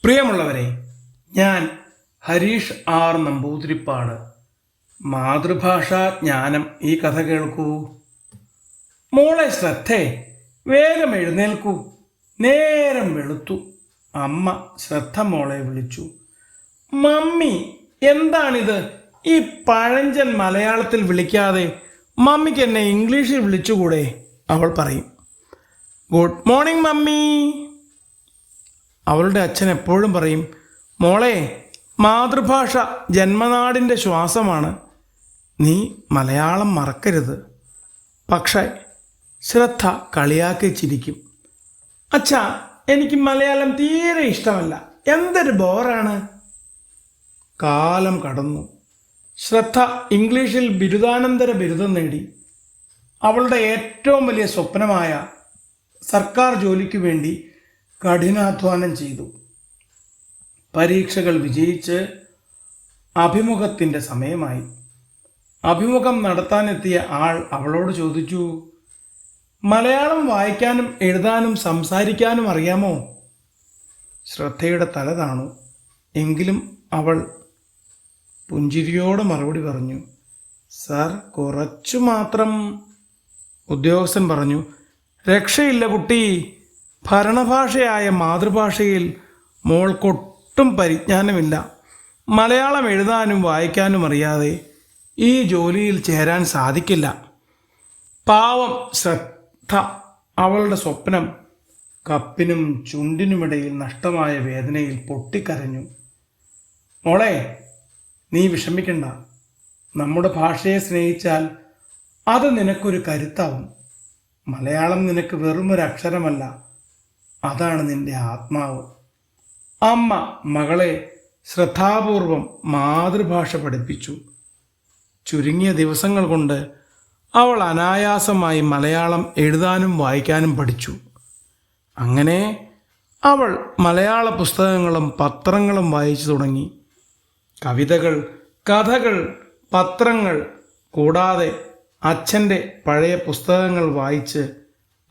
പ്രിയമുള്ളവരെ, ഞാൻ ഹരീഷ് ആർ നമ്പൂതിരിപ്പാട്. മാതൃഭാഷാ ജ്ഞാനം ഈ കഥ കേൾക്കൂ. മോളെ ശ്രദ്ധേ, വേഗം എഴുന്നേൽക്കൂ, നേരം വെളുത്തു. അമ്മ ശ്രദ്ധ മോളെ വിളിച്ചു. മമ്മി, എന്താണിത്? ഈ പഴഞ്ചൻ മലയാളത്തിൽ വിളിക്കാതെ മമ്മിക്ക് എന്നെ ഇംഗ്ലീഷിൽ വിളിച്ചുകൂടെ? അവൾ പറയും. Good morning mummy. അവളുടെ അച്ഛൻ എപ്പോഴും പറയും, മോളെ, മാതൃഭാഷ ജന്മനാടിൻ്റെ ശ്വാസമാണ്, നീ മലയാളം മറക്കരുത്. പക്ഷേ ശ്രദ്ധ കളിയാക്കി ചിരിക്കും. അച്ഛാ, എനിക്ക് മലയാളം തീരെ ഇഷ്ടമല്ല, എന്തൊരു ബോറാണ്. കാലം കടന്നു. ശ്രദ്ധ ഇംഗ്ലീഷിൽ ബിരുദാനന്തര ബിരുദം നേടി. അവളുടെ ഏറ്റവും വലിയ സ്വപ്നമായ സർക്കാർ ജോലിക്ക് വേണ്ടി കഠിനാധ്വാനം ചെയ്തു. പരീക്ഷകൾ വിജയിച്ച് അഭിമുഖത്തിൻ്റെ സമയമായി. അഭിമുഖം നടത്താനെത്തിയ ആൾ അവളോട് ചോദിച്ചു, മലയാളം വായിക്കാനും എഴുതാനും സംസാരിക്കാനും അറിയാമോ? ശ്രദ്ധയുടെ തല താണു. എങ്കിലും അവൾ പുഞ്ചിരിയോടെ മറുപടി പറഞ്ഞു, സാർ, കുറച്ചു മാത്രം. ഉദ്യോഗസ്ഥൻ പറഞ്ഞു, രക്ഷയില്ല കുട്ടി, ഭരണഭാഷയായ മാതൃഭാഷയിൽ മോൾക്കൊട്ടും പരിജ്ഞാനമില്ല. മലയാളം എഴുതാനും വായിക്കാനും അറിയാതെ ഈ ജോലിയിൽ ചേരാൻ സാധിക്കില്ല. പാവം ശ്രദ്ധ. അവളുടെ സ്വപ്നം കപ്പിനും ചുണ്ടിനുമിടയിൽ നഷ്ടമായ വേദനയിൽ പൊട്ടിക്കരഞ്ഞു. മോളെ, നീ വിഷമിക്കണ്ട. നമ്മുടെ ഭാഷയെ സ്നേഹിച്ചാൽ അത് നിനക്കൊരു കരുത്താവും. മലയാളം നിനക്ക് വെറുമൊരു അക്ഷരമല്ല, അതാണ് നിന്റെ ആത്മാവ്. അമ്മ മകളെ ശ്രദ്ധാപൂർവം മാതൃഭാഷ പഠിപ്പിച്ചു. ചുരുങ്ങിയ ദിവസങ്ങൾ കൊണ്ട് അവൾ അനായാസമായി മലയാളം എഴുതാനും വായിക്കാനും പഠിച്ചു. അങ്ങനെ അവൾ മലയാള പുസ്തകങ്ങളും പത്രങ്ങളും വായിച്ചു തുടങ്ങി. കവിതകൾ, കഥകൾ, പത്രങ്ങൾ കൂടാതെ അച്ഛൻ്റെ പഴയ പുസ്തകങ്ങൾ വായിച്ച്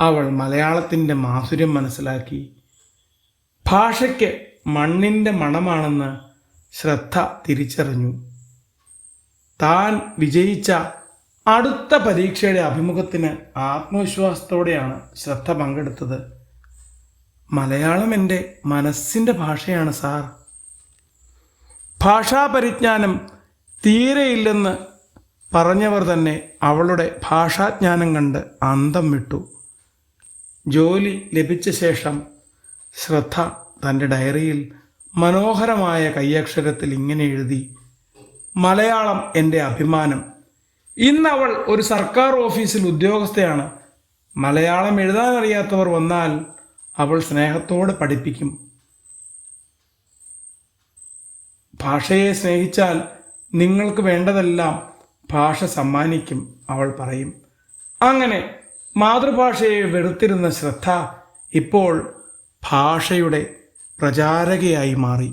അവൾ മലയാളത്തിൻ്റെ മാധുര്യം മനസ്സിലാക്കി. ഭാഷയ്ക്ക് മണ്ണിൻ്റെ മണമാണെന്ന് ശ്രദ്ധ തിരിച്ചറിഞ്ഞു. താൻ വിജയിച്ച അടുത്ത പരീക്ഷയുടെ അഭിമുഖത്തിന് ആത്മവിശ്വാസത്തോടെയാണ് ശ്രദ്ധ പങ്കെടുത്തത്. മലയാളം എൻ്റെ മനസ്സിൻ്റെ ഭാഷയാണ് സാർ. ഭാഷാപരിജ്ഞാനം തീരെയില്ലെന്ന് പറഞ്ഞവർ തന്നെ അവളുടെ ഭാഷാജ്ഞാനം കണ്ട് അന്തം വിട്ടു. ജോലി ലഭിച്ച ശേഷം ശ്രദ്ധ തൻ്റെ ഡയറിയിൽ മനോഹരമായ കൈയക്ഷരത്തിൽ ഇങ്ങനെ എഴുതി, മലയാളം എൻ്റെ അഭിമാനം. ഇന്നവൾ ഒരു സർക്കാർ ഓഫീസിൽ ഉദ്യോഗസ്ഥയാണ്. മലയാളം എഴുതാനറിയാത്തവർ വന്നാൽ അവൾ സ്നേഹത്തോടെ പഠിപ്പിക്കും. ഭാഷയെ സ്നേഹിച്ചാൽ നിങ്ങൾക്ക് വേണ്ടതെല്ലാം ഭാഷ സമ്മാനിക്കും, അവൾ പറയും. അങ്ങനെ മാതൃഭാഷയെ വെറുത്തിരുന്ന ശ്രദ്ധ ഇപ്പോൾ ഭാഷയുടെ പ്രചാരകയായി മാറി.